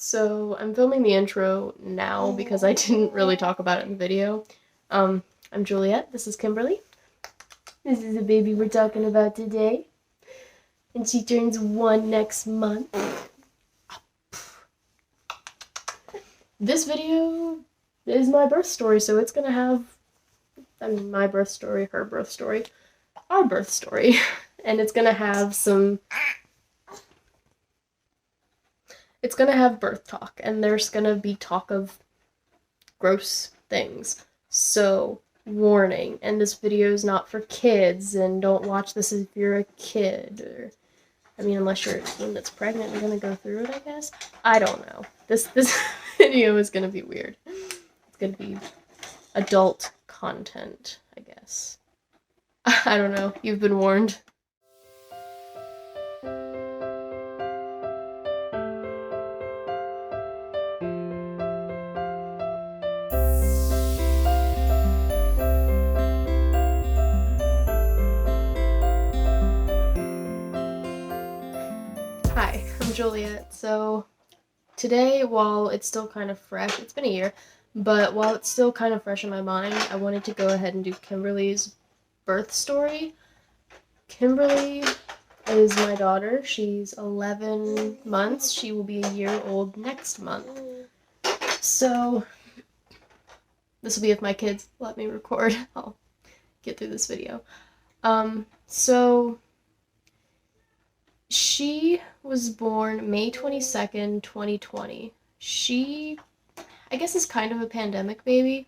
So I'm filming the intro now because I didn't really talk about it in the video. I'm Juliet, this is Kimberly. This is the baby we're talking about today. And she turns 1 next month. This video is my birth story, so it's gonna have, my birth story, her birth story, our birth story. And it's gonna have birth talk, and there's gonna be talk of gross things. So, warning, and this video is not for kids, and don't watch this if you're a kid, or, unless you're a teen that's pregnant and gonna go through it, I guess. I don't know. This video is gonna be weird. It's gonna be adult content, I guess. I don't know. You've been warned. Hi, I'm Juliet. So today, while it's still kind of fresh, it's been a year, but while it's still kind of fresh in my mind, I wanted to go ahead and do Kimberly's birth story. Kimberly is my daughter. She's 11 months. She will be a year old next month. So this will be if my kids let me record. I'll get through this video. So she was born May 22nd, 2020. She, I guess, is kind of a pandemic baby,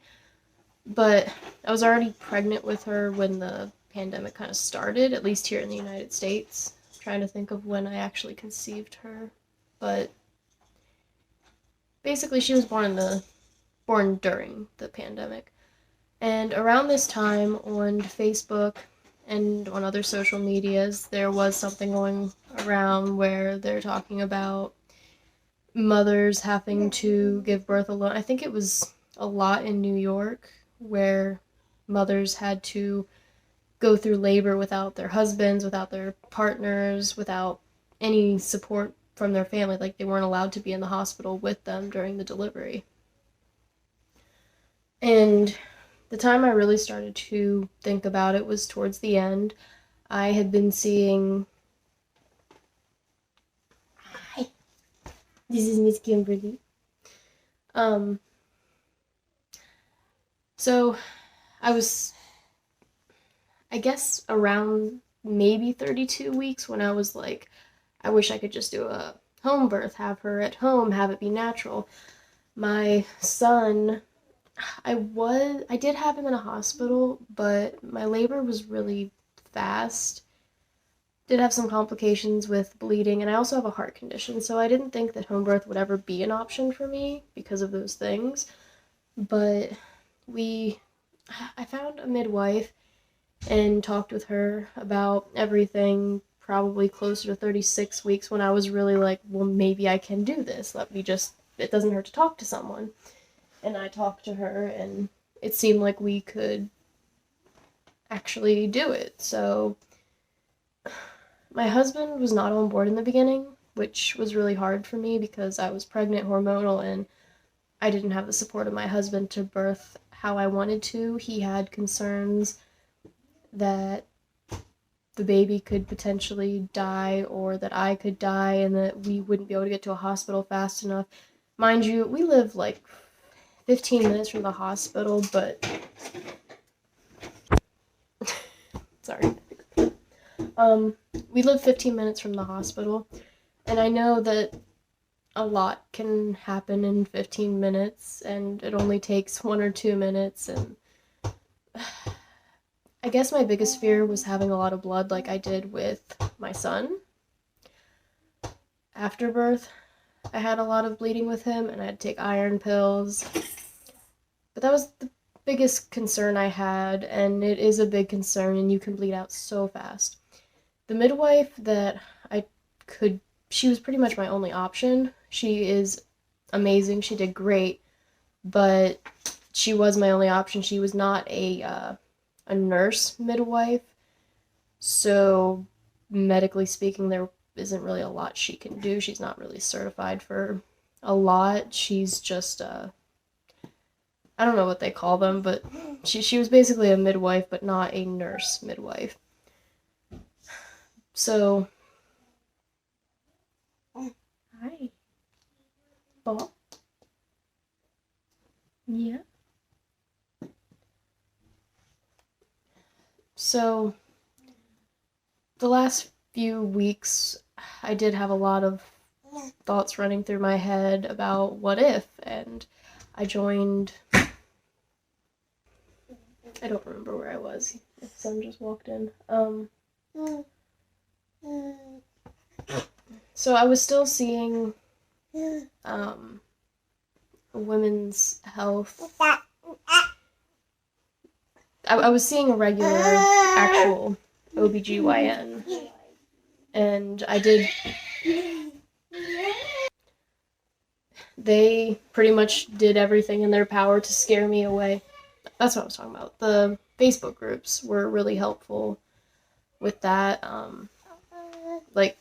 but I was already pregnant with her when the pandemic kind of started, at least here in the United States. I'm trying to think of when I actually conceived her, but basically she was born during the pandemic. And around this time on Facebook and on other social medias, there was something going around where they're talking about mothers having to give birth alone. I think it was a lot in New York where mothers had to go through labor without their husbands, without their partners, without any support from their family. Like, they weren't allowed to be in the hospital with them during the delivery. And the time I really started to think about it was towards the end. I had been seeing... Hi. This is Miss Kimberly. So I was, I guess, around maybe 32 weeks when I was like, I wish I could just do a home birth, have her at home, have it be natural. My son, I did have him in a hospital, but my labor was really fast. Did have some complications with bleeding, and I also have a heart condition, so I didn't think that home birth would ever be an option for me because of those things. But I found a midwife and talked with her about everything, probably closer to 36 weeks, when I was really like, well, maybe I can do this. It doesn't hurt to talk to someone. And I talked to her, and it seemed like we could actually do it. So my husband was not on board in the beginning, which was really hard for me because I was pregnant, hormonal, and I didn't have the support of my husband to birth how I wanted to. He had concerns that the baby could potentially die, or that I could die, and that we wouldn't be able to get to a hospital fast enough. Mind you, we live like 15 minutes from the hospital, but sorry. We live 15 minutes from the hospital, and I know that a lot can happen in 15 minutes, and it only takes 1 or 2 minutes, and I guess my biggest fear was having a lot of blood like I did with my son. After birth, I had a lot of bleeding with him, and I had to take iron pills. But that was the biggest concern I had, and it is a big concern, and you can bleed out so fast. The midwife she was pretty much my only option. She is amazing, she did great, but she was my only option. She was not a nurse midwife, so medically speaking, there isn't really a lot she can do. She's not really certified for a lot. She's just I don't know what they call them, but she was basically a midwife, but not a nurse midwife. So, hi, Bob. Yeah. So, the last few weeks, I did have a lot of thoughts running through my head about what if, and I joined. I don't remember where I was. The son just walked in. So I was still seeing women's health. I was seeing a regular, actual OBGYN, and I did. They pretty much did everything in their power to scare me away. That's what I was talking about. The Facebook groups were really helpful with that, like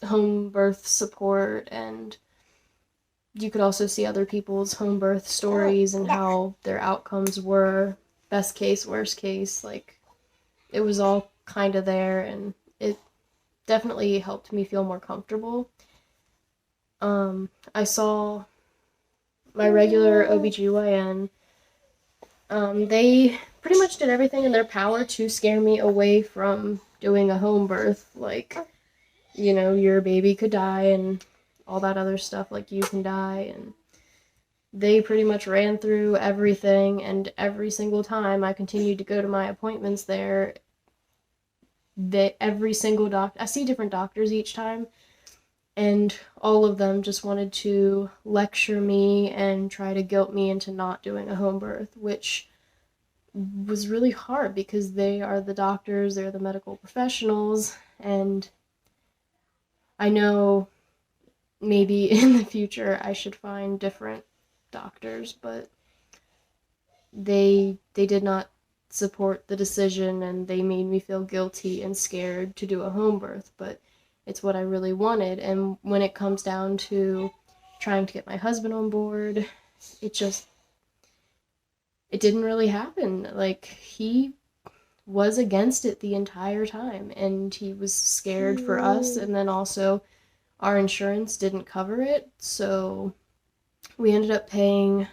home birth support, and you could also see other people's home birth stories and how their outcomes were, best case, worst case. Like, it was all kind of there, and it definitely helped me feel more comfortable. I saw my regular OBGYN. They pretty much did everything in their power to scare me away from doing a home birth. Like, you know, your baby could die and all that other stuff, like you can die. And they pretty much ran through everything, and every single time I continued to go to my appointments there, every single doctor, I see different doctors each time, and all of them just wanted to lecture me and try to guilt me into not doing a home birth, which was really hard because they are the doctors, they're the medical professionals, and I know maybe in the future I should find different doctors, but they did not support the decision, and they made me feel guilty and scared to do a home birth, but it's what I really wanted. And when it comes down to trying to get my husband on board, it didn't really happen. Like, he was against it the entire time, and he was scared for us, and then also our insurance didn't cover it, so we ended up paying,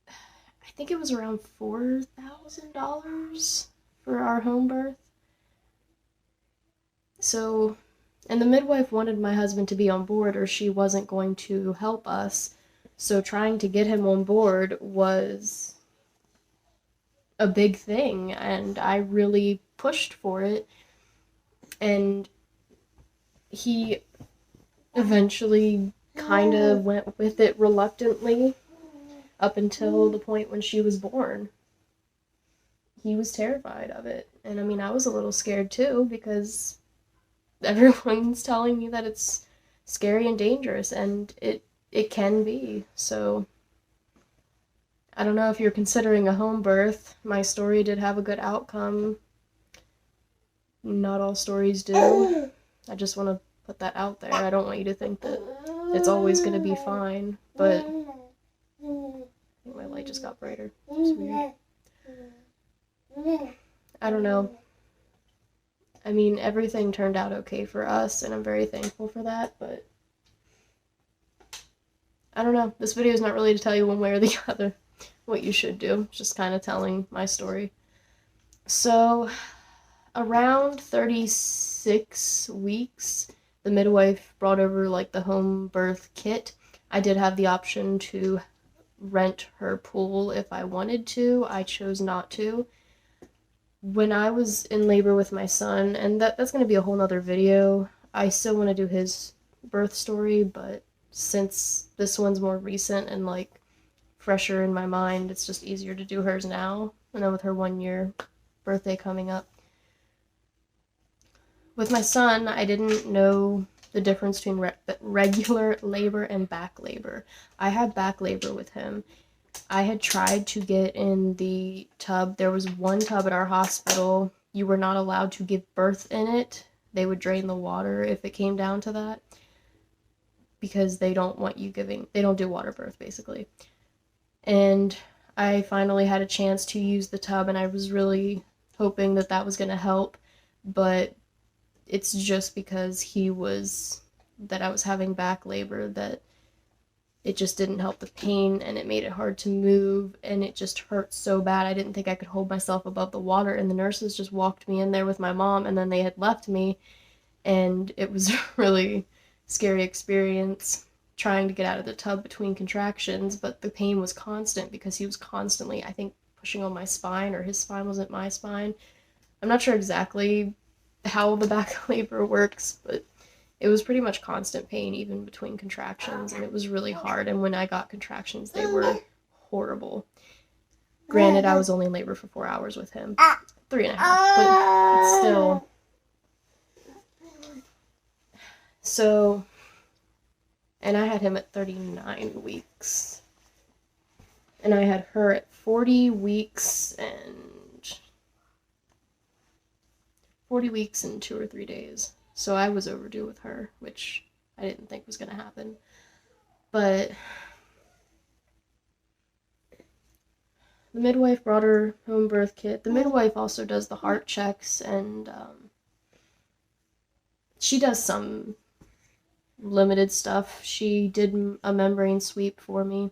I think it was around $4,000 for our home birth. So, and the midwife wanted my husband to be on board, or she wasn't going to help us. So trying to get him on board was a big thing, and I really pushed for it. And he eventually kind of went with it reluctantly up until the point when she was born. He was terrified of it. And I mean, I was a little scared too, because everyone's telling me that it's scary and dangerous, and it can be. So I don't know if you're considering a home birth. My story did have a good outcome. Not all stories do. I just want to put that out there. I don't want you to think that it's always going to be fine, but I think my light just got brighter. It's weird. I don't know. I mean, everything turned out okay for us, and I'm very thankful for that, but I don't know. This video is not really to tell you one way or the other what you should do. It's just kind of telling my story. So, around 36 weeks, the midwife brought over, like, the home birth kit. I did have the option to rent her pool if I wanted to. I chose not to. When I was in labor with my son, and that's going to be a whole nother video, I still want to do his birth story, but since this one's more recent and, like, fresher in my mind, it's just easier to do hers now, and then with her 1-year birthday coming up. With my son, I didn't know the difference between regular labor and back labor. I had back labor with him. I had tried to get in the tub. There was one tub at our hospital. You were not allowed to give birth in it they would drain the water if it came down to that, because they don't want you they don't do water birth, basically. And I finally had a chance to use the tub, and I was really hoping that that was going to help, but it's just because that I was having back labor that it just didn't help the pain, and it made it hard to move, and it just hurt so bad. I didn't think I could hold myself above the water, and the nurses just walked me in there with my mom, and then they had left me, and it was a really scary experience trying to get out of the tub between contractions, but the pain was constant because he was constantly, I think, pushing on my spine, or his spine wasn't my spine. I'm not sure exactly how the back labor works, but it was pretty much constant pain even between contractions, and it was really hard. And when I got contractions, they were horrible. Granted, I was only in labor for 4 hours with him. 3.5, but it's still. So, and I had him at 39 weeks. And I had her at 40 weeks and 2 or 3 days. So I was overdue with her, which I didn't think was going to happen. But the midwife brought her home birth kit. The midwife also does the heart checks, and she does some limited stuff. She did a membrane sweep for me.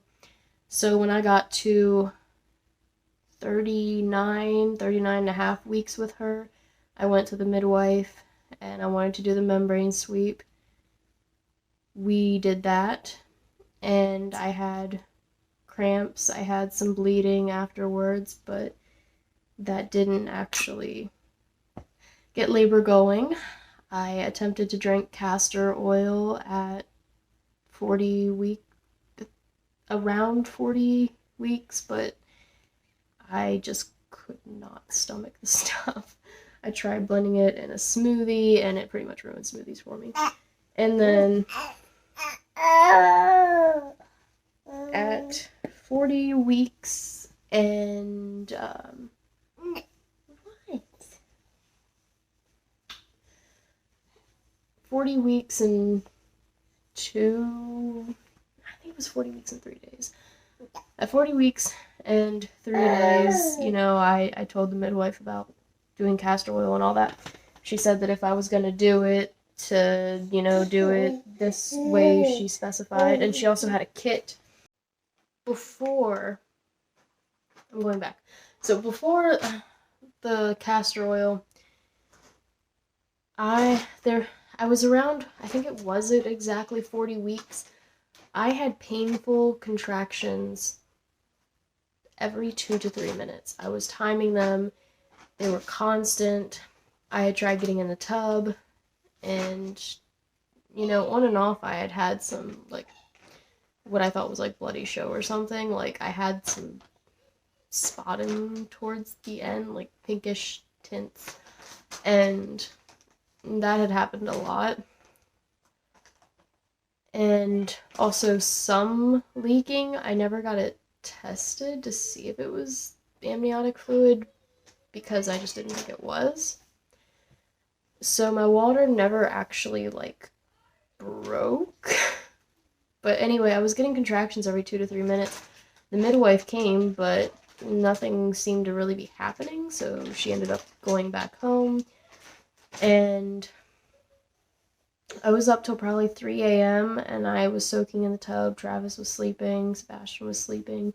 So when I got to 39 and a half weeks with her, I went to the midwife, and I wanted to do the membrane sweep. We did that, and I had cramps. I had some bleeding afterwards, but that didn't actually get labor going. I attempted to drink castor oil at around 40 weeks, but I just could not stomach the stuff. I tried blending it in a smoothie, and it pretty much ruined smoothies for me. And then at 40 weeks and 40 weeks and 40 weeks and 3 days. At 40 weeks and 3 days, I told the midwife about doing castor oil and all that. She said that if I was going to do it, to, do it this way she specified. And she also had a kit before. I'm going back. So before the castor oil, I was around, I think it wasn't exactly 40 weeks. I had painful contractions every 2 to 3 minutes. I was timing them. They were constant. I had tried getting in the tub, and, on and off I had some, what I thought was, bloody show or something. I had some spotting towards the end, pinkish tints, and that had happened a lot. And also some leaking. I never got it tested to see if it was amniotic fluid, because I just didn't think it was. So my water never actually, broke. But anyway, I was getting contractions every 2 to 3 minutes. The midwife came, but nothing seemed to really be happening, so she ended up going back home. And I was up till probably 3 a.m., and I was soaking in the tub. Travis was sleeping, Sebastian was sleeping.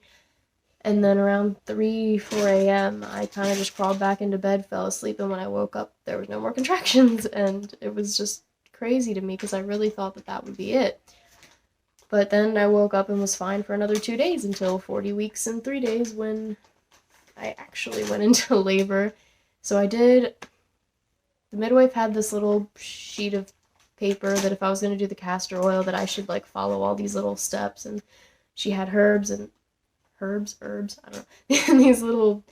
And then around 3, 4 a.m., I kind of just crawled back into bed, fell asleep, and when I woke up, there was no more contractions, and it was just crazy to me, because I really thought that would be it. But then I woke up and was fine for another 2 days, until 40 weeks and 3 days, when I actually went into labor. So the midwife had this little sheet of paper that if I was going to do the castor oil, that I should, follow all these little steps, and she had herbs, I don't know, and these little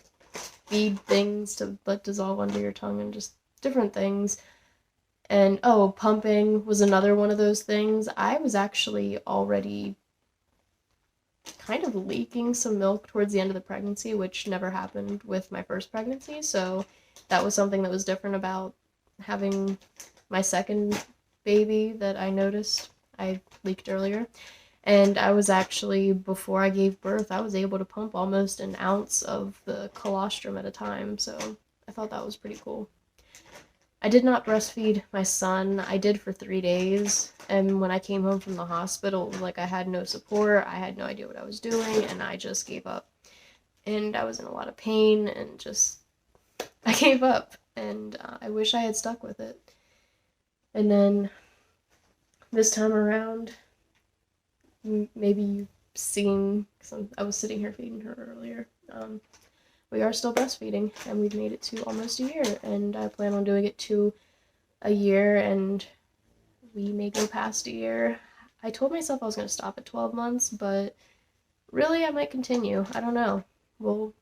bead things to let dissolve under your tongue, and just different things. And, pumping was another one of those things. I was actually already kind of leaking some milk towards the end of the pregnancy, which never happened with my first pregnancy, so that was something that was different about having my second baby that I noticed I leaked earlier. And I was actually, before I gave birth, I was able to pump almost an ounce of the colostrum at a time, so I thought that was pretty cool. I did not breastfeed my son. I did for 3 days, and when I came home from the hospital, it was like I had no support, I had no idea what I was doing, and I just gave up. And I was in a lot of pain, and just, I gave up, and I wish I had stuck with it. And then, this time around, maybe you've seen, because I was sitting here feeding her earlier, we are still breastfeeding, and we've made it to almost a year, and I plan on doing it to a year, and we may go past a year. I told myself I was going to stop at 12 months, but really I might continue. I don't know. We'll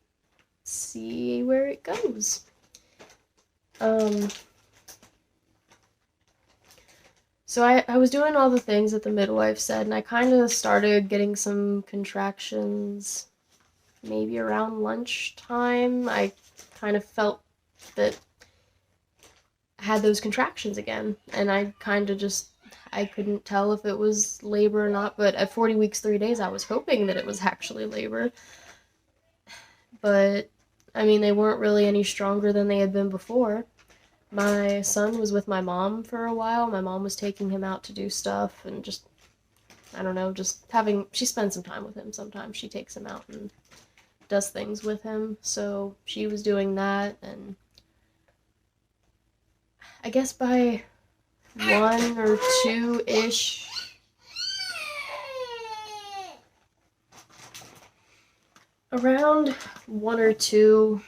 see where it goes. So I was doing all the things that the midwife said, and I kind of started getting some contractions maybe around lunchtime. I kind of felt that I had those contractions again, and I kind of just, I couldn't tell if it was labor or not, but at 40 weeks, 3 days, I was hoping that it was actually labor. But, I mean, they weren't really any stronger than they had been before. My son was with my mom for a while. My mom was taking him out to do stuff and just, I don't know, just having, she spends some time with him sometimes. She takes him out and does things with him. So she was doing that, and I guess by 1 or 2-ish, around 1 or 2,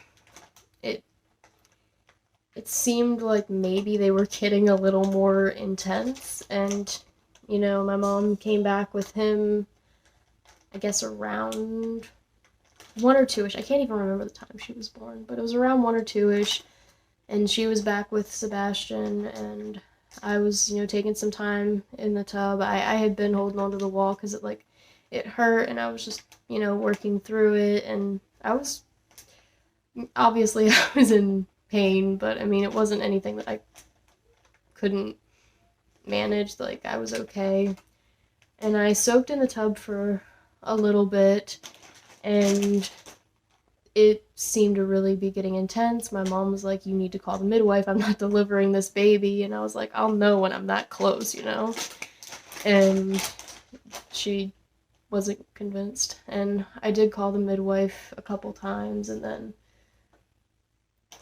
it seemed like maybe they were getting a little more intense, and, you know, my mom came back with him, I guess around 1 or 2-ish. I can't even remember the time she was born, but it was around 1 or 2-ish, and she was back with Sebastian, and I was, you know, taking some time in the tub. I had been holding onto the wall because it hurt, and I was just, you know, working through it, and obviously I was in pain, but I mean, it wasn't anything that I couldn't manage. Like, I was okay. And I soaked in the tub for a little bit, and it seemed to really be getting intense. My mom was like, you need to call the midwife, I'm not delivering this baby. And I was like, I'll know when I'm that close, you know? And she wasn't convinced. And I did call the midwife a couple times, and then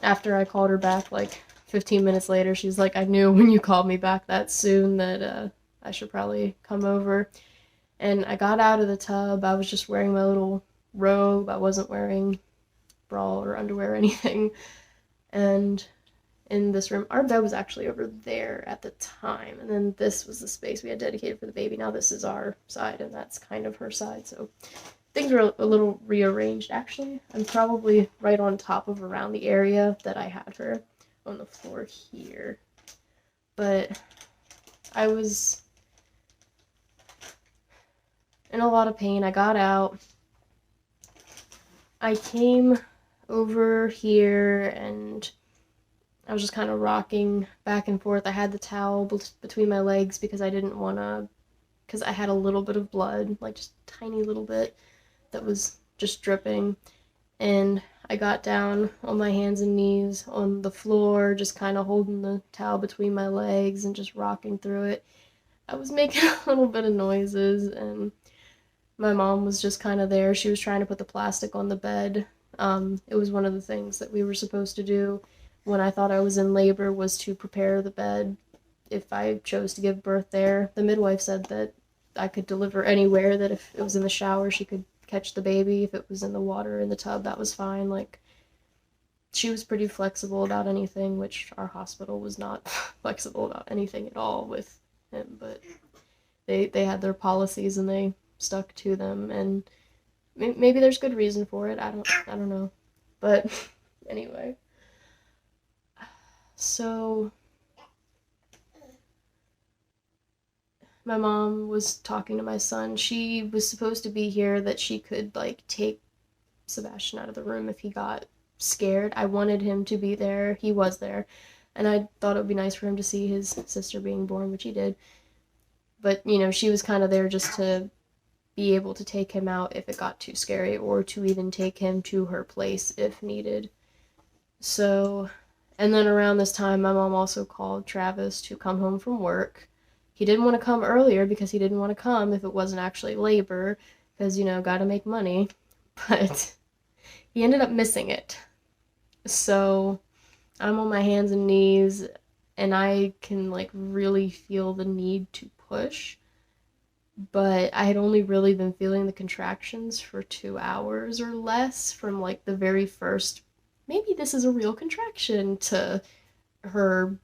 after I called her back, like 15 minutes later, she's like, I knew when you called me back that soon that I should probably come over. And I got out of the tub. I was just wearing my little robe. I wasn't wearing bra or underwear or anything. And in this room, our bed was actually over there at the time, and then this was the space we had dedicated for the baby. Now this is our side, and that's kind of her side, so things were a little rearranged. Actually, I'm probably right on top of around the area that I had her, on the floor here. But I was in a lot of pain. I got out. I came over here, and I was just kind of rocking back and forth. I had the towel between my legs because I didn't want to, because I had a little bit of blood, like just a tiny little bit, that was just dripping. And I got down on my hands and knees on the floor, just kind of holding the towel between my legs and just rocking through it. I was making a little bit of noises, and my mom was just kind of there. She was trying to put the plastic on the bed. It was one of the things that we were supposed to do when I thought I was in labor, was to prepare the bed if I chose to give birth there. The midwife said that I could deliver anywhere, that if it was in the shower, she could catch the baby. If it was in the water, in the tub, that was fine. Like, she was pretty flexible about anything, which our hospital was not flexible about anything at all with him, but they had their policies and they stuck to them, and maybe there's good reason for it. I don't know. But anyway. So my mom was talking to my son. She was supposed to be here, that she could, like, take Sebastian out of the room if he got scared. I wanted him to be there. He was there. And I thought it would be nice for him to see his sister being born, which he did. But, she was kind of there just to be able to take him out if it got too scary, or to even take him to her place if needed. So, and then around this time, my mom also called Travis to come home from work. He didn't want to come earlier because he didn't want to come if it wasn't actually labor, because, gotta make money. But he ended up missing it. So, I'm on my hands and knees, and I can, really feel the need to push. But I had only really been feeling the contractions for 2 hours or less from, the very first, maybe this is a real contraction, to her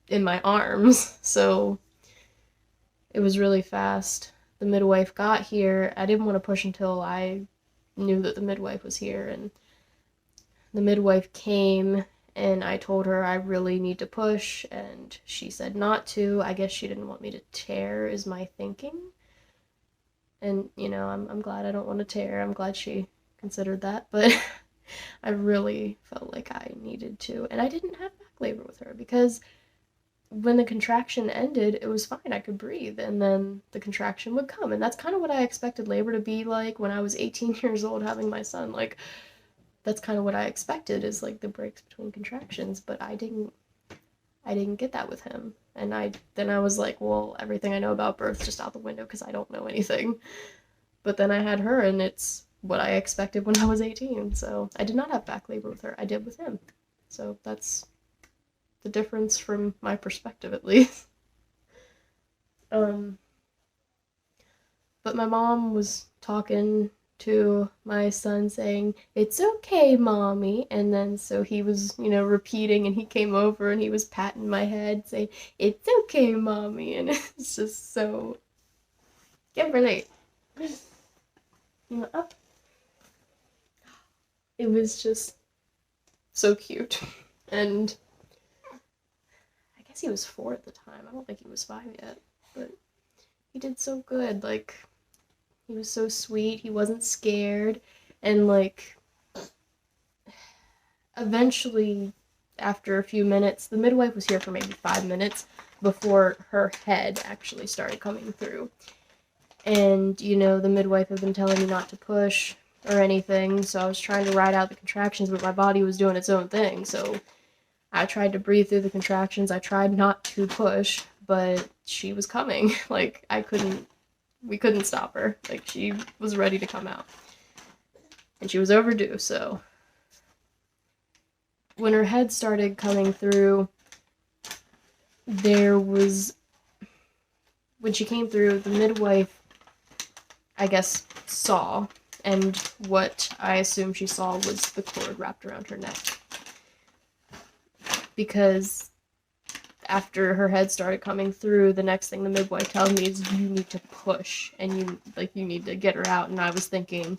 in my arms. So it was really fast. The midwife got here. I didn't want to push until I knew that the midwife was here, and the midwife came, and I told her I really need to push, and she said not to. I guess she didn't want me to tear, is my thinking. And, I'm glad I don't want to tear. I'm glad she considered that, but I really felt like I needed to. And I didn't have back labor with her because when the contraction ended, it was fine. I could breathe, and then the contraction would come. And that's kind of what I expected labor to be like when I was 18 years old having my son. That's kind of what I expected, is the breaks between contractions, but I didn't get that with him. And then I was like, well, everything I know about birth just out the window because I don't know anything. But then I had her, and it's what I expected when I was 18. So I did not have back labor with her. I did with him. So that's the difference from my perspective, at least. But my mom was talking to my son saying, "It's okay, mommy." And then so he was, repeating, and he came over and he was patting my head saying, "It's okay, mommy." And it's just so, Kimberly, up. It was just so cute. And I guess he was 4 at the time. I don't think he was 5 yet, but he did so good. He was so sweet. He wasn't scared. And, eventually, after a few minutes, the midwife was here for maybe 5 minutes before her head actually started coming through. And, the midwife had been telling me not to push or anything, so I was trying to ride out the contractions, but my body was doing its own thing. So I tried to breathe through the contractions. I tried not to push, but she was coming. We couldn't stop her. She was ready to come out. And she was overdue, so when her head started coming through, when she came through, the midwife, I guess, saw, and what I assume she saw was the cord wrapped around her neck. Because after her head started coming through, the next thing the midwife tells me is, you need to push, and you need to get her out. And I was thinking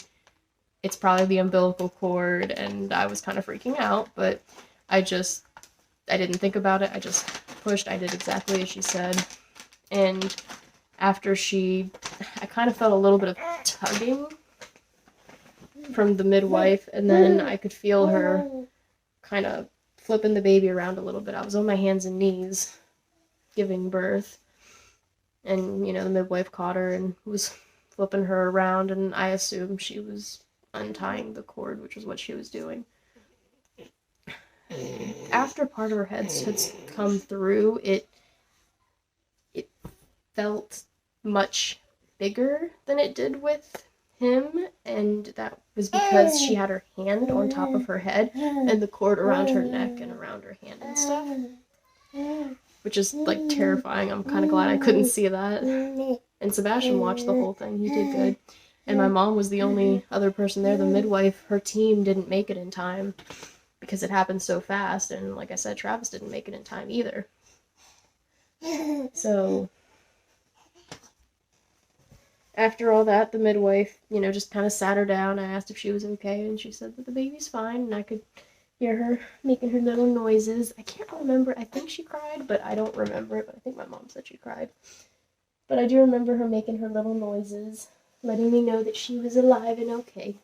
it's probably the umbilical cord, and I was kind of freaking out, but I didn't think about it. I just pushed. I did exactly as she said. And after I kind of felt a little bit of tugging from the midwife, and then I could feel her kind of flipping the baby around a little bit. I was on my hands and knees giving birth, and the midwife caught her and was flipping her around, and I assumed she was untying the cord, which is what she was doing. After part of her head had come through, it felt much bigger than it did with him, and that was because she had her hand on top of her head and the cord around her neck and around her hand and stuff, which is terrifying. I'm kind of glad I couldn't see that. And Sebastian watched the whole thing. He did good. And my mom was the only other person there. The midwife, her team didn't make it in time because it happened so fast, and like I said, Travis didn't make it in time either. So after all that, the midwife, just kind of sat her down. I asked if she was okay, and she said that the baby's fine, and I could hear her making her little noises. I can't remember. I think she cried, but I don't remember it, but I think my mom said she cried. But I do remember her making her little noises, letting me know that she was alive and okay.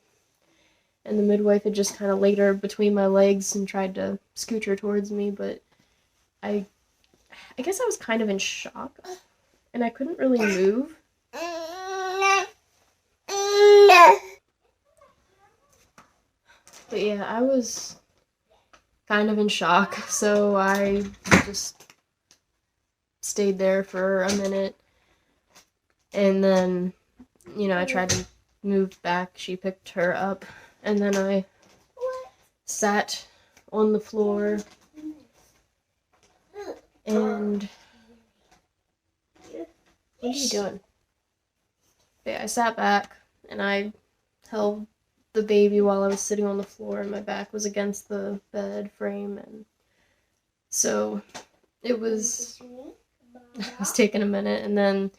And the midwife had just kind of laid her between my legs and tried to scooch her towards me, but I I guess I was kind of in shock, and I couldn't really move. But yeah, I was kind of in shock, so I just stayed there for a minute, and then, I tried to move back. She picked her up, and then I sat on the floor, and what are you doing? But yeah, I sat back, and I held the baby while I was sitting on the floor, and my back was against the bed frame, and so it was taking a minute, and then,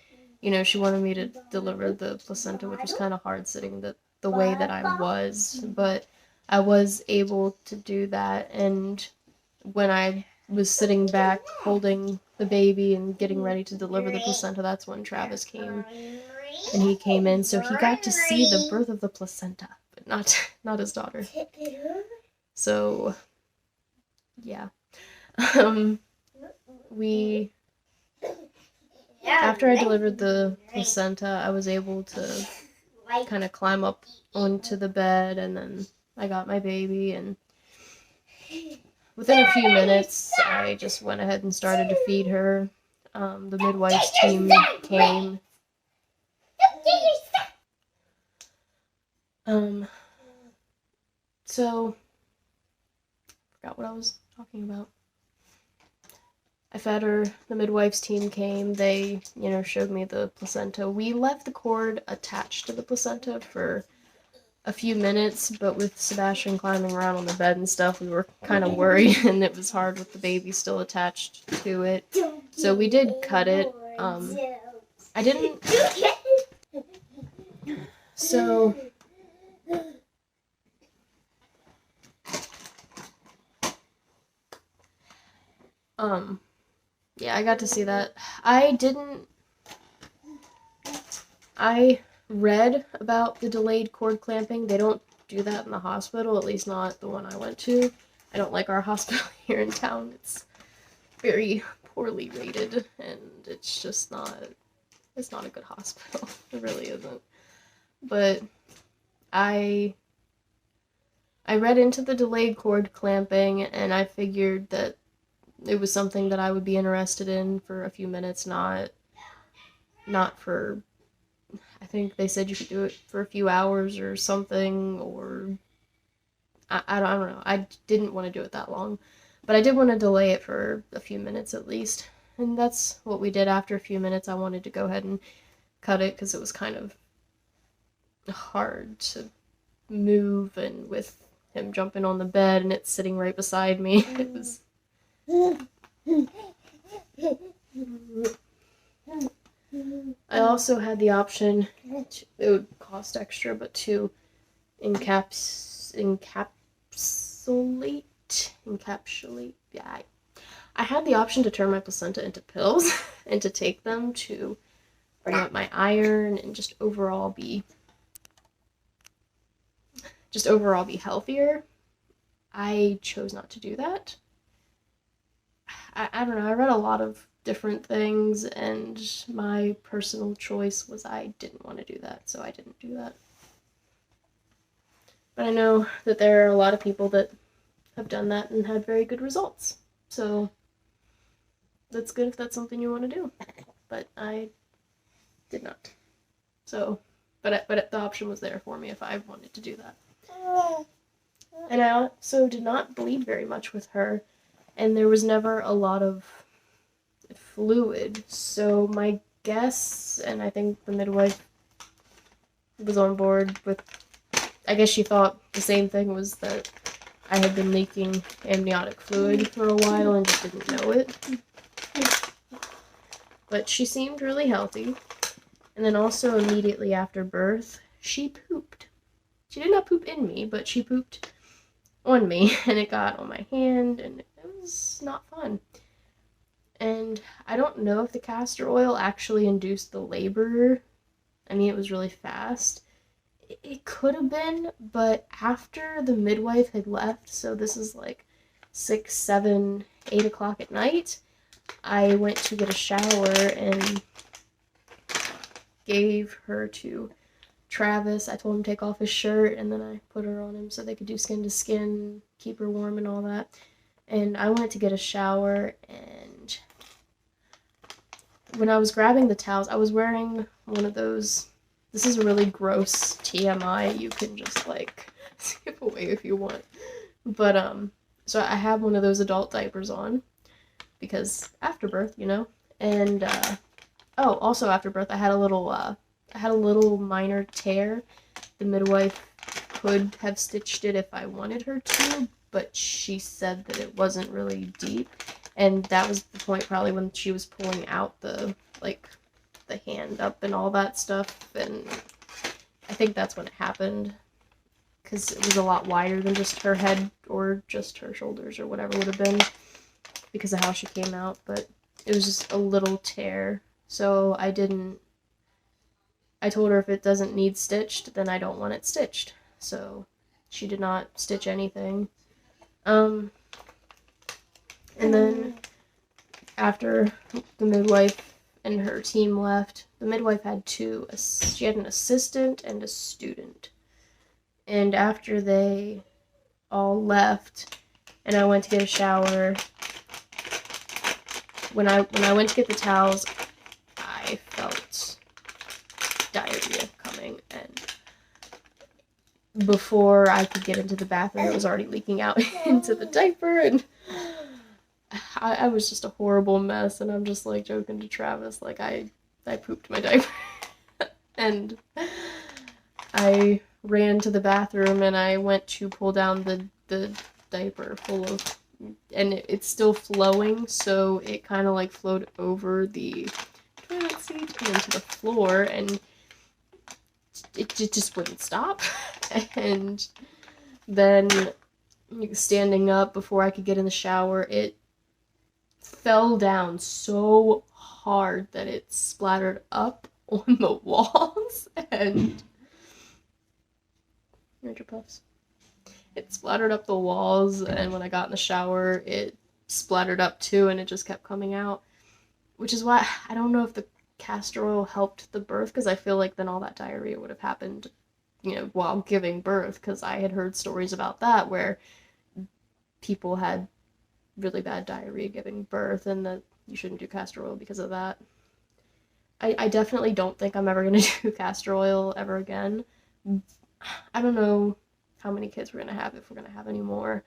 she wanted me to deliver the placenta, which was kind of hard sitting the way that I was, but I was able to do that, and when I was sitting back holding the baby and getting ready to deliver the placenta, that's when Travis came, and he came in, so he got to see the birth of the placenta, but not his daughter. So, yeah. We After I delivered the placenta, I was able to kind of climb up onto the bed, and then I got my baby, and within a few minutes, I just went ahead and started to feed her. The midwife's team came. So, forgot what I was talking about. I fed her, the midwife's team came, they, showed me the placenta. We left the cord attached to the placenta for a few minutes, but with Sebastian climbing around on the bed and stuff, we were kind of worried, and it was hard with the baby still attached to it. So we did cut it. I didn't... So... Yeah, I got to see that. I read about the delayed cord clamping. They don't do that in the hospital, at least not the one I went to. I don't like our hospital here in town. It's very poorly rated, and it's just it's not a good hospital. It really isn't. But I read into the delayed cord clamping, and I figured that it was something that I would be interested in for a few minutes, not for, I think they said you could do it for a few hours or something, or I don't know. I didn't want to do it that long, but I did want to delay it for a few minutes at least, and that's what we did. After a few minutes, I wanted to go ahead and cut it because it was kind of hard to move, and with him jumping on the bed and it sitting right beside me, it was... I also had the option, it would cost extra, but to encapsulate, yeah, I had the option to turn my placenta into pills and to take them to bring up my iron and just overall be healthier. I chose not to do that. I don't know, I read a lot of different things, and my personal choice was I didn't want to do that, so I didn't do that. But I know that there are a lot of people that have done that and had very good results, so that's good if that's something you want to do. But I did not. So, but the option was there for me if I wanted to do that. And I also did not bleed very much with her, and there was never a lot of fluid. So my guess, and I think the midwife was on board with, I guess she thought the same thing, was that I had been leaking amniotic fluid for a while and just didn't know it. But she seemed really healthy. And then also immediately after birth, she pooped. She did not poop in me, but she pooped on me, and it got on my hand, and it was not fun. And I don't know if the castor oil actually induced the labor. I mean, it was really fast. It could have been, but after the midwife had left, so this is like 6, 7, 8 o'clock at night, I went to get a shower and gave her to Travis. I told him to take off his shirt, and then I put her on him so they could do skin to skin, keep her warm and all that. And I went to get a shower, and when I was grabbing the towels, I was wearing one of those, this is a really gross TMI, you can just like skip away if you want. But so I have one of those adult diapers on because after birth, you know. And oh, also after birth, I had a little minor tear. The midwife could have stitched it if I wanted her to, but she said that it wasn't really deep. And that was the point probably when she was pulling out the hand up and all that stuff. And I think that's when it happened, because it was a lot wider than just her head or just her shoulders or whatever would have been because of how she came out. But it was just a little tear. So I told her if it doesn't need stitched, then I don't want it stitched. So she did not stitch anything. And then after the midwife and her team left, the midwife had she had an assistant and a student. And after they all left and I went to get a shower, when I went to get the towels, I felt diarrhea coming, and before I could get into the bathroom, it was already leaking out into the diaper, and I was just a horrible mess. And I'm just like joking to Travis, like I pooped my diaper. And I ran to the bathroom and I went to pull down the diaper full of, and it's still flowing, so it kind of like flowed over the toilet seat and into the floor, and it just wouldn't stop. And then standing up before I could get in the shower, it fell down so hard that it splattered up on the walls, and here's your puffs. It splattered up the walls, and when I got in the shower, it splattered up too, and it just kept coming out. Which is why I don't know if the castor oil helped the birth, because I feel like then all that diarrhea would have happened, you know, while giving birth, because I had heard stories about that where people had really bad diarrhea giving birth, and that you shouldn't do castor oil because of that. I definitely don't think I'm ever going to do castor oil ever again. I don't know how many kids we're going to have, if we're going to have any more.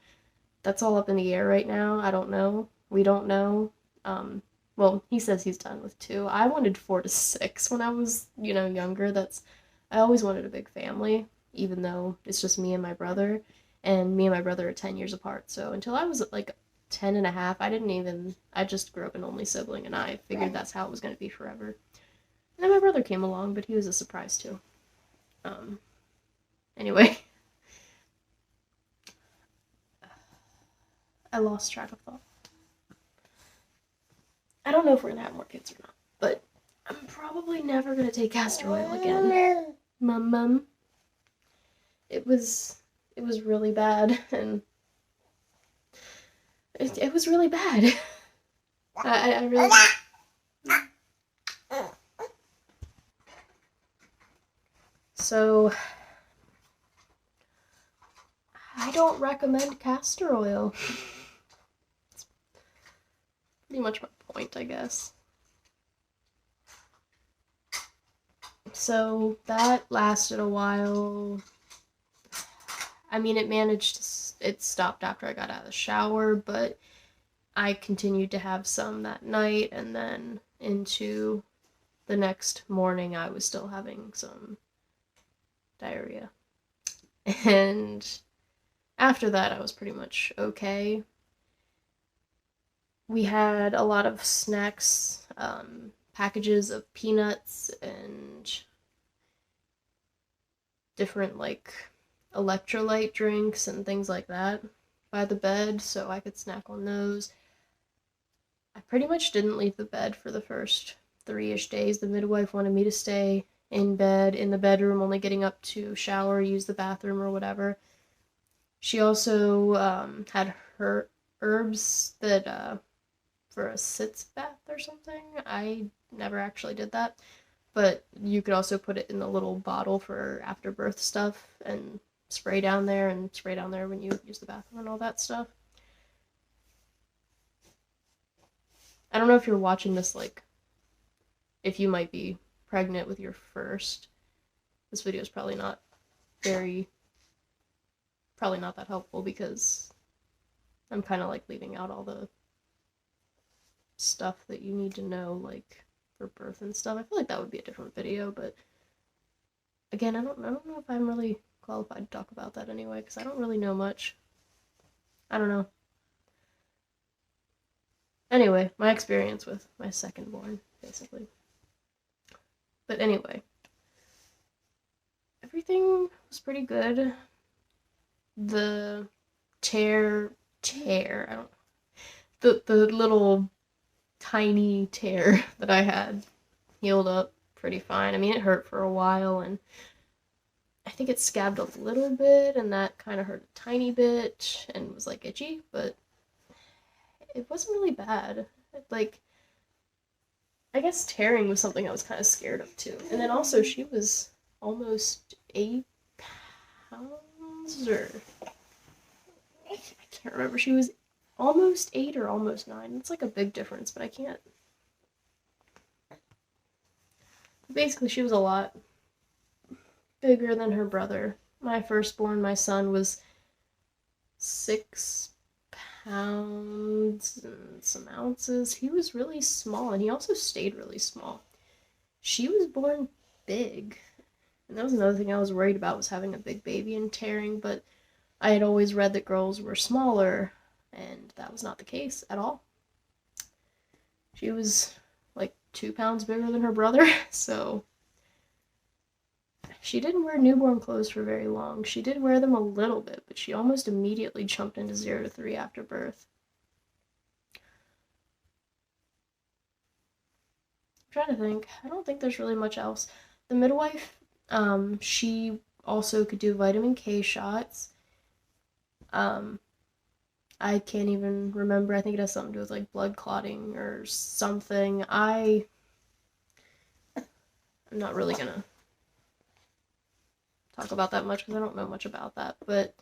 That's all up in the air right now. I don't know. We don't know. Well, he says he's done with 2. I wanted 4 to 6 when I was, you know, younger. I always wanted a big family, even though it's just me and my brother. And me and my brother are 10 years apart. So until I was like 10 and a half, I just grew up an only sibling, and I figured that's how it was going to be forever. And then my brother came along, but he was a surprise too. Anyway. I lost track of thought. I don't know if we're gonna have more kids or not, but I'm probably never gonna take castor oil again. Mum. It was really bad, and it was really bad. I really. So I don't recommend castor oil. It's pretty much my point, I guess. So that lasted a while. I mean, it stopped after I got out of the shower, but I continued to have some that night, and then into the next morning I was still having some diarrhea. And after that I was pretty much okay. We had a lot of snacks, packages of peanuts and different like electrolyte drinks and things like that by the bed, so I could snack on those. I pretty much didn't leave the bed for the first 3-ish days. The midwife wanted me to stay in bed, in the bedroom, only getting up to shower, use the bathroom or whatever. She also had herbs that for a sitz bath or something. I never actually did that, but you could also put it in the little bottle for afterbirth stuff and spray down there when you use the bathroom and all that stuff. I don't know if you're watching this, like, if you might be pregnant with your first. This video is probably not that helpful because I'm kind of like leaving out all the stuff that you need to know, like for birth and stuff. I feel like that would be a different video, but again, I don't know if I'm really qualified to talk about that anyway, because I don't really know much. I don't know. Anyway, my experience with my second born, basically. But anyway, everything was pretty good. The tear, I don't know. The little tiny tear that I had healed up pretty fine. I mean, it hurt for a while, and I think it scabbed a little bit, and that kind of hurt a tiny bit, and was like itchy, but it wasn't really bad. Like, I guess tearing was something I was kind of scared of too. And then also, she was almost 8 pounds, or I can't remember. She was almost 8 or almost 9. It's like a big difference, but I can't. Basically, she was a lot bigger than her brother. My firstborn, my son, was 6 pounds and some ounces. He was really small, and he also stayed really small. She was born big, and that was another thing I was worried about, was having a big baby and tearing, but I had always read that girls were smaller, and that was not the case at all. She was like 2 pounds bigger than her brother, so she didn't wear newborn clothes for very long. She did wear them a little bit, but she almost immediately jumped into 0 to 3 after birth. I'm trying to think. I don't think there's really much else. The midwife, she also could do vitamin K shots. I can't even remember. I think it has something to do with like blood clotting or something. I'm not really gonna talk about that much because I don't know much about that, but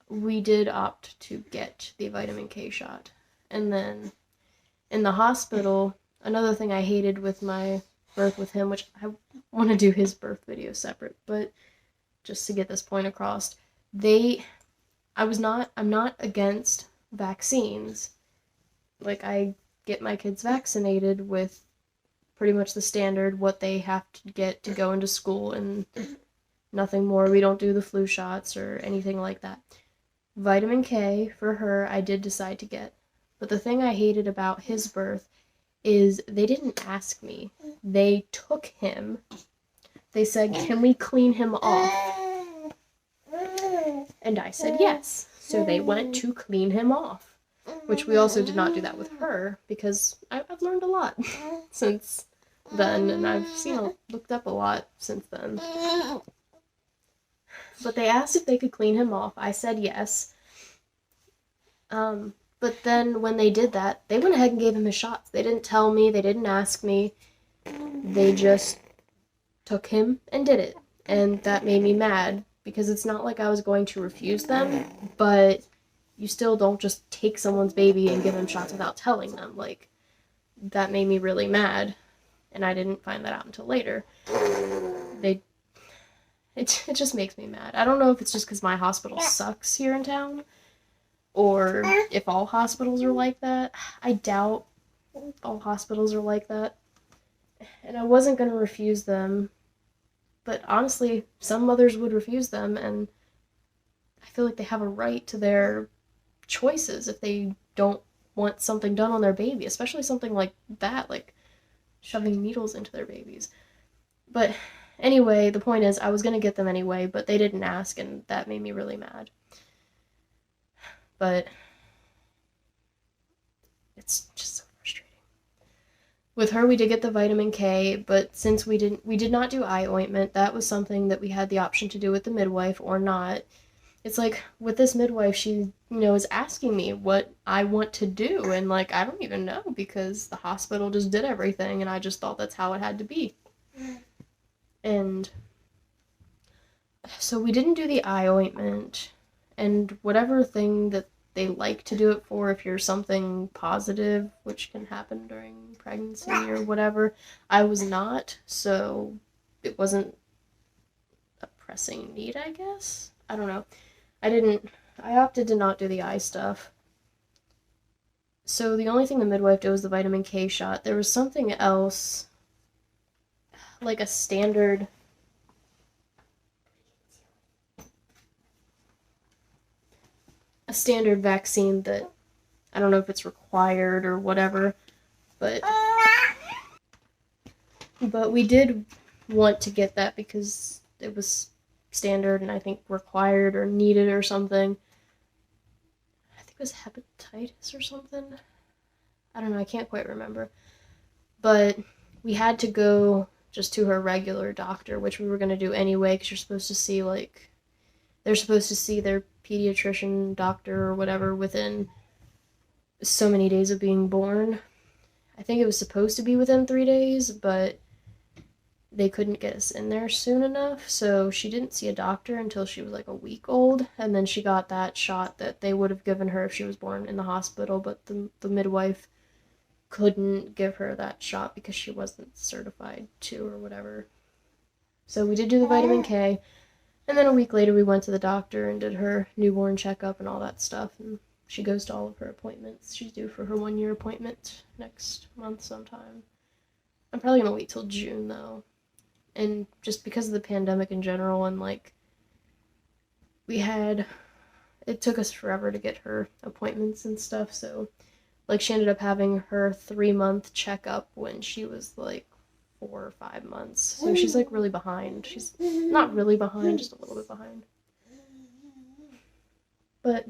we did opt to get the vitamin K shot. And then in the hospital, another thing I hated with my birth with him, which I want to do his birth video separate, but just to get this point across, I'm not against vaccines. Like, I get my kids vaccinated with pretty much the standard, what they have to get to go into school, and nothing more. We don't do the flu shots or anything like that. Vitamin K for her, I did decide to get. But the thing I hated about his birth is they didn't ask me. They took him. They said, "Can we clean him off?" And I said yes. So they went to clean him off, which we also did not do that with her, because I've learned a lot since then, and I've looked up a lot since then. But they asked if they could clean him off. I said yes. But then when they did that, they went ahead and gave him his shots. They didn't tell me, they didn't ask me. They just took him and did it. And that made me mad, because it's not like I was going to refuse them, but you still don't just take someone's baby and give them shots without telling them. Like, that made me really mad, and I didn't find that out until later. It just makes me mad. I don't know if it's just because my hospital sucks here in town, or if all hospitals are like that. I doubt all hospitals are like that. And I wasn't going to refuse them, but honestly, some mothers would refuse them, and I feel like they have a right to their choices if they don't want something done on their baby, especially something like that, like shoving needles into their babies. But anyway, the point is, I was going to get them anyway, but they didn't ask, and that made me really mad. But it's just so frustrating. With her, we did get the vitamin K, but since we did not do eye ointment, that was something that we had the option to do with the midwife or not. it's like with this midwife, she, is asking me what I want to do, and like I don't even know because the hospital just did everything, and I just thought that's how it had to be. And so we didn't do the eye ointment, and whatever thing that they like to do it for, if you're something positive, which can happen during pregnancy or whatever, I was not, so it wasn't a pressing need, I guess. I don't know. I opted to not do the eye stuff. So the only thing the midwife did was the vitamin K shot. There was something else, like a standard vaccine that I don't know if it's required or whatever, but we did want to get that because it was standard and I think required or needed or something. I think it was hepatitis or something. I don't know, I can't quite remember. But we had to go just to her regular doctor, which we were going to do anyway, because they're supposed to see their pediatrician doctor or whatever within so many days of being born. I think it was supposed to be within 3 days, but they couldn't get us in there soon enough, so she didn't see a doctor until she was like a week old, and then she got that shot that they would have given her if she was born in the hospital, but the midwife couldn't give her that shot because she wasn't certified to or whatever. So we did do the vitamin K, and then a week later we went to the doctor and did her newborn checkup and all that stuff, and she goes to all of her appointments. She's due for her 1-year appointment next month sometime. I'm probably gonna wait till June though. And just because of the pandemic in general, and like it took us forever to get her appointments and stuff, so like she ended up having her 3-month checkup when she was like 4 or 5 months. So she's like really behind. She's not really behind, just a little bit behind. But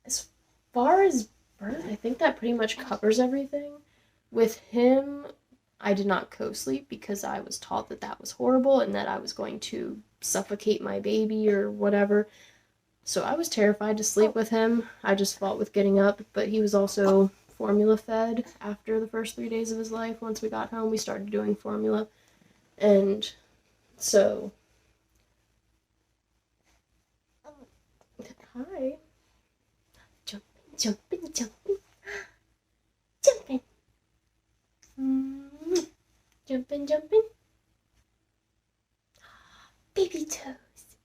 as far as birth, I think that pretty much covers everything. With him, I did not co-sleep because I was taught that that was horrible and that I was going to suffocate my baby or whatever. So I was terrified to sleep with him. I just fought with getting up, but he was also formula fed after the first 3 days of his life. Once we got home, we started doing formula. And so... Hi. Jumping, jumping, jumping. Jumping. Jumping, jumping. Baby toes.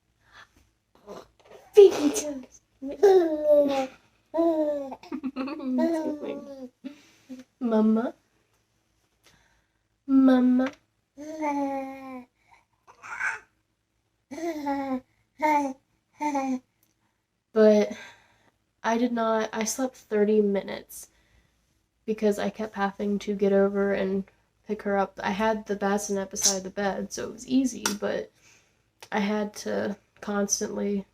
Baby toes. Mama. Mama. But I slept 30 minutes because I kept having to get over and pick her up. I had the bassinet beside the bed, so it was easy, but I had to constantly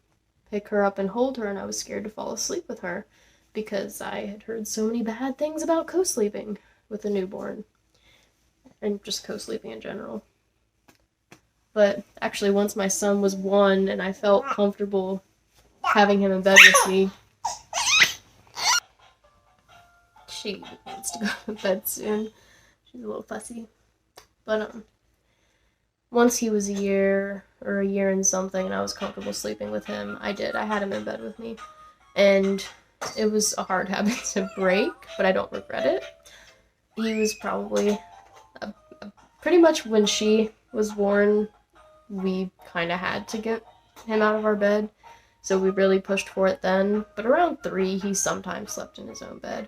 pick her up and hold her, and I was scared to fall asleep with her because I had heard so many bad things about co-sleeping with a newborn and just co-sleeping in general. But actually, once my son was 1 and I felt comfortable having him in bed with me, she needs to go to bed soon. She's a little fussy. But once he was a year and something and I was comfortable sleeping with him, I had him in bed with me. And it was a hard habit to break, but I don't regret it. He was probably pretty much when she was born, we kind of had to get him out of our bed. So we really pushed for it then. But around 3, he sometimes slept in his own bed.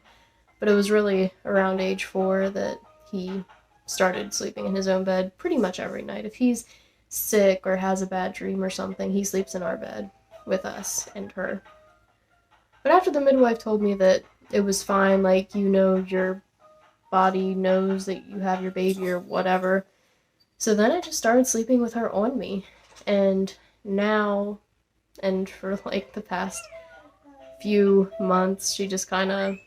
But it was really around age 4 that he started sleeping in his own bed pretty much every night. If he's sick or has a bad dream or something, he sleeps in our bed with us and her. But after the midwife told me that it was fine, like, your body knows that you have your baby or whatever. So then I just started sleeping with her on me. And now, and for like the past few months, she just kind of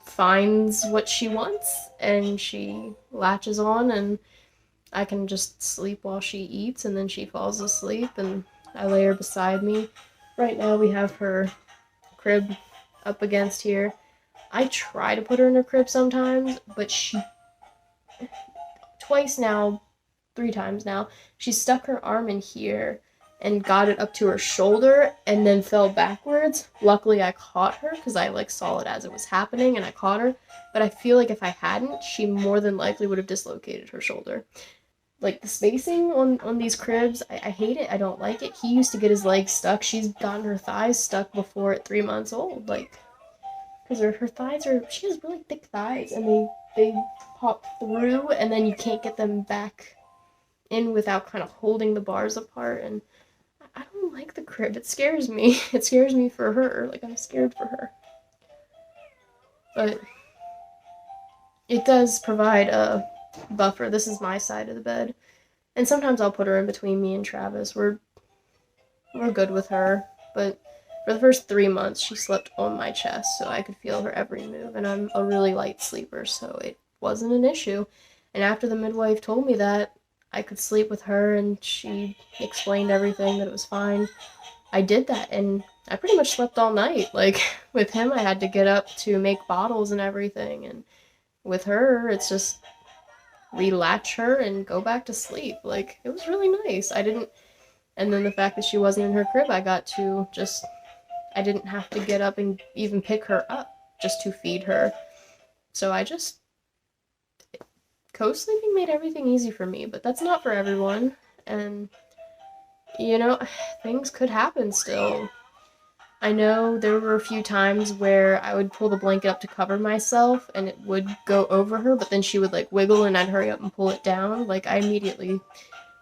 finds what she wants and she latches on, and I can just sleep while she eats, and then she falls asleep and I lay her beside me. Right now we have her crib up against here. I try to put her in her crib sometimes, but she twice now, 3 times now, she stuck her arm in here and got it up to her shoulder and then fell backwards. Luckily I caught her because I like saw it as it was happening and I caught her, but I feel like if I hadn't, she more than likely would have dislocated her shoulder. Like the spacing on these cribs, I hate it. I don't like it. He used to get his legs stuck. She's gotten her thighs stuck before at 3 months old. Like, because her thighs are, she has really thick thighs and they pop through and then you can't get them back in without kind of holding the bars apart. And I don't like the crib. It scares me. It scares me for her. Like, I'm scared for her. But it does provide a buffer. This is my side of the bed. And sometimes I'll put her in between me and Travis. We're good with her. But for the first 3 months, she slept on my chest, so I could feel her every move. And I'm a really light sleeper, so it wasn't an issue. And after the midwife told me that I could sleep with her and she explained everything, that it was fine, I did that. And I pretty much slept all night. Like, with him, I had to get up to make bottles and everything. And with her, it's just relatch her and go back to sleep. Like, it was really nice. And then the fact that she wasn't in her crib, I didn't have to get up and even pick her up just to feed her. So co-sleeping made everything easy for me, but that's not for everyone. And, things could happen still. I know there were a few times where I would pull the blanket up to cover myself and it would go over her, but then she would like wiggle and I'd hurry up and pull it down. Like, I immediately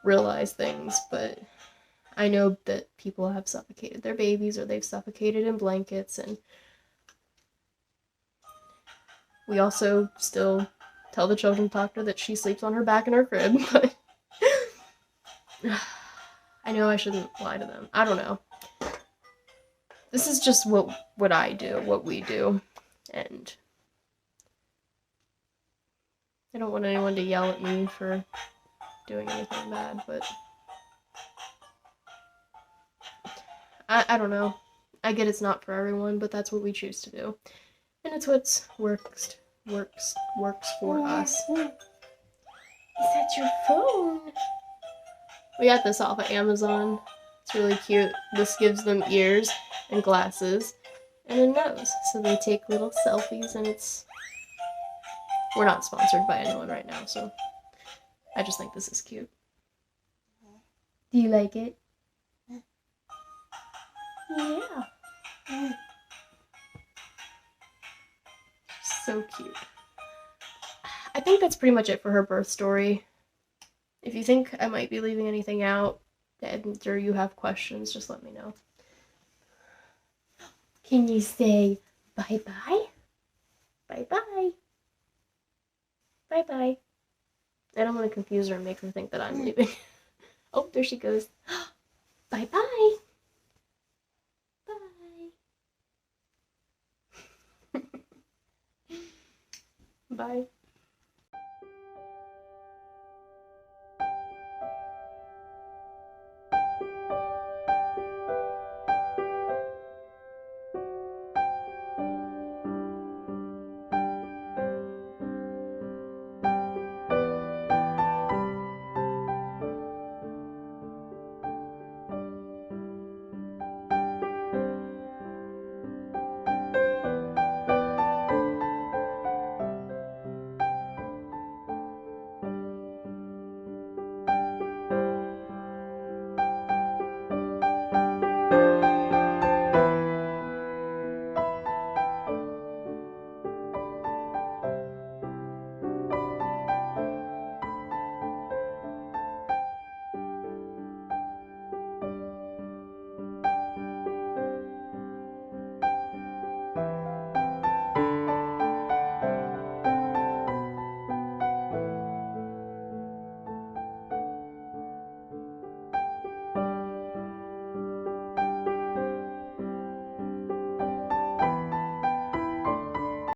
realized things, but I know that people have suffocated their babies or they've suffocated in blankets, and we also still tell the children's doctor that she sleeps on her back in her crib, but I know I shouldn't lie to them. I don't know. This is just what I do, what we do, and I don't want anyone to yell at me for doing anything bad, but I don't know. I get it's not for everyone, but that's what we choose to do. And it's what works for us. Is that your phone? We got this off of Amazon. It's really cute. This gives them ears and glasses and a nose. So they take little selfies, and we're not sponsored by anyone right now, so I just think this is cute. Do you like it? Yeah. So cute. I think that's pretty much it for her birth story. If you think I might be leaving anything out, or you have questions, just let me know. Can you say bye-bye? Bye-bye. Bye-bye. I don't want to confuse her and make her think that I'm leaving. Oh, there she goes. Bye-bye. Bye. Bye.